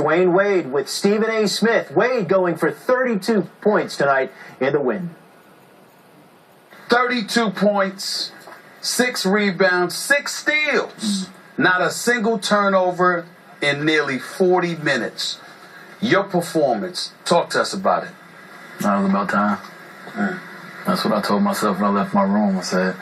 Dwyane Wade with Stephen A. Smith. Wade going for 32 points tonight in the win. 32 points, 6 rebounds, 6 steals. Not a single turnover in nearly 40 minutes. Your performance, talk to us about it. It was about time. That's what I told myself when I left my room. I said,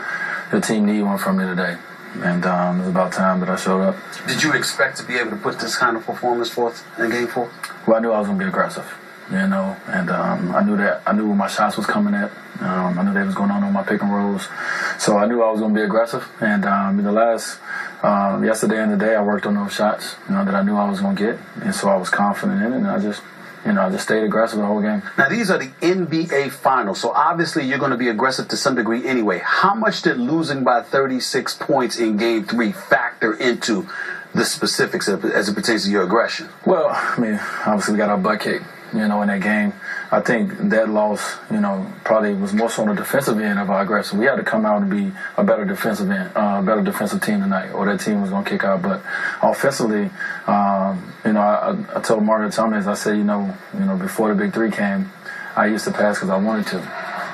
the team need one from me today. And it was about time that I showed up. Did you expect to be able to put this kind of performance forth in Game 4? Well, I knew I was going to be aggressive, and I knew that. I knew where my shots was coming at. I knew they was going on my pick and rolls. So I knew I was going to be aggressive. And yesterday and today, I worked on those shots, that I knew I was going to get. And so I was confident in it, and I just stayed aggressive the whole game. Now, these are the NBA Finals, so obviously you're going to be aggressive to some degree anyway. How much did losing by 36 points in Game 3 factor into the specifics as it pertains to your aggression? Well, obviously we got our butt kicked, in that game. I think that loss, probably was more so on the defensive end of our aggression. We had to come out and be a better defensive team tonight, or that team was going to kick our butt. Offensively, I told Margaret Thomas, I said, before the Big Three came, I used to pass because I wanted to.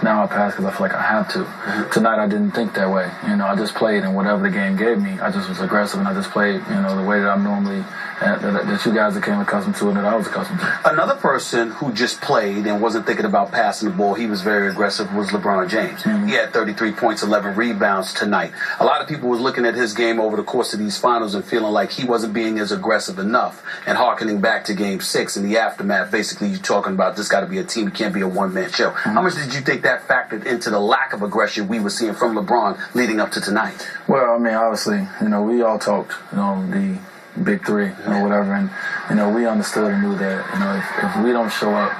Now I pass because I feel like I have to. Tonight I didn't think that way. I just played, and whatever the game gave me, I just was aggressive, and I just played, the way that I'm normally, that you guys became accustomed to and that I was accustomed to. Another person who just played and wasn't thinking about passing the ball, he was very aggressive, was LeBron James. He had 33 points, 11 rebounds tonight. A lot of people was looking at his game over the course of these finals and feeling like he wasn't being as aggressive enough, and hearkening back to Game 6 in the aftermath. Basically, you're talking about this got to be a team, it can't be a one-man show. How much did you think that factored into the lack of aggression we were seeing from LeBron leading up to tonight? Well, obviously, we all talked, the Big Three or whatever, and we understood and knew that if we don't show up,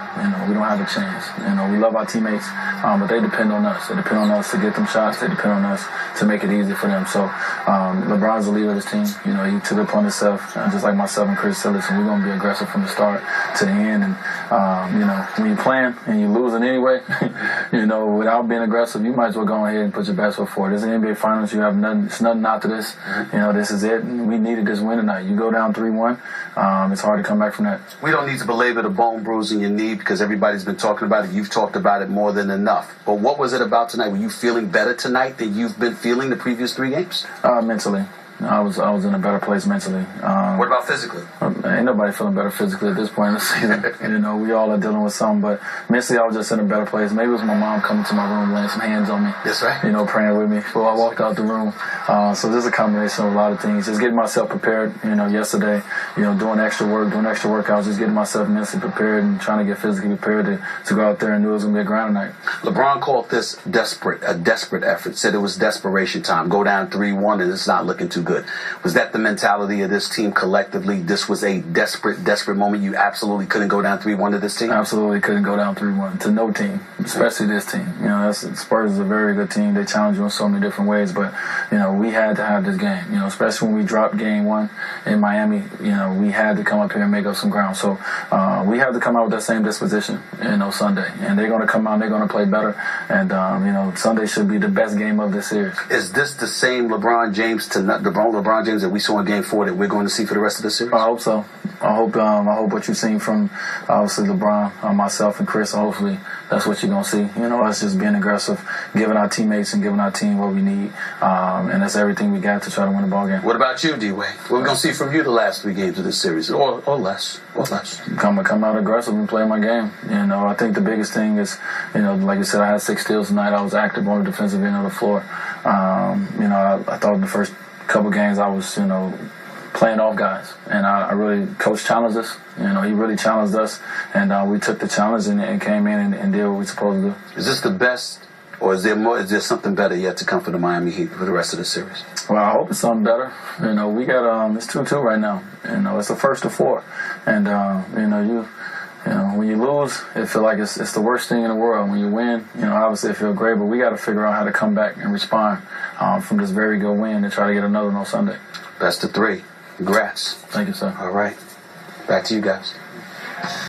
we don't have a chance. We love our teammates, but they depend on us. They depend on us to get them shots. They depend on us to make it easy for them. So LeBron's the leader of this team. He took it upon himself, just like myself and Chris Sillis, and we're gonna be aggressive from the start to the end. And when you're playing and you're losing anyway, without being aggressive, you might as well go ahead and put your best foot forward. This is the NBA Finals. You have nothing. It's nothing after this. This is it. And we needed this win tonight. You go down 3-1. It's hard to come back from that. We don't need to belabor the bone bruise in your knee because everybody's been talking about it. You've talked about it more than enough. But what was it about tonight? Were you feeling better tonight than you've been feeling the previous 3 games? Mentally. I was in a better place mentally. What about physically? Ain't nobody feeling better physically at this point in the season. We all are dealing with something, but mentally I was just in a better place. Maybe it was my mom coming to my room, laying some hands on me. That's right. Praying with me before I walked out the room. So there's a combination of a lot of things. Just getting myself prepared, yesterday, doing extra workouts, just getting myself mentally prepared and trying to get physically prepared to go out there and knew it was going to be a grind tonight. LeBron called this a desperate effort, said it was desperation time. Go down 3-1 and it's not looking too good. Was that the mentality of this team collectively? This was a desperate moment. You absolutely couldn't go down 3-1 to this team? Absolutely couldn't go down 3-1 to no team, especially this team. Spurs is a very good team. They challenge you in so many different ways, but, we had to have this game, especially when we dropped Game 1 in Miami. We had to come up here and make up some ground. So we have to come out with that same disposition, Sunday. And they're going to come out and they're going to play better. And, Sunday should be the best game of this series. Is this the same LeBron James that we saw in Game 4 that we're going to see for the rest of the series? I hope so. I hope what you've seen from obviously LeBron, myself, and Chris. Hopefully that's what you're gonna see. Us just being aggressive, giving our teammates and giving our team what we need, and that's everything we got to try to win the ball game. What about you, D-Wade? What we're gonna see from you the last 3 games of this series, or less? Come out aggressive and play my game. I think the biggest thing is, like you said, I had 6 steals tonight. I was active on the defensive end of the floor. I thought in the first couple games I was, playing off guys, and I really, Coach challenged us. He really challenged us, and we took the challenge and came in and did what we're supposed to do. Is this the best, or is there more? Is there something better yet to come for the Miami Heat for the rest of the series? Well, I hope it's something better. We got it's 2-2 right now. It's the first of 4, and when you lose, it feels like it's the worst thing in the world. When you win, obviously it feels great, but we got to figure out how to come back and respond from this very good win and try to get another one on Sunday. Best of 3. Congrats. Thank you, sir. All right. Back to you guys.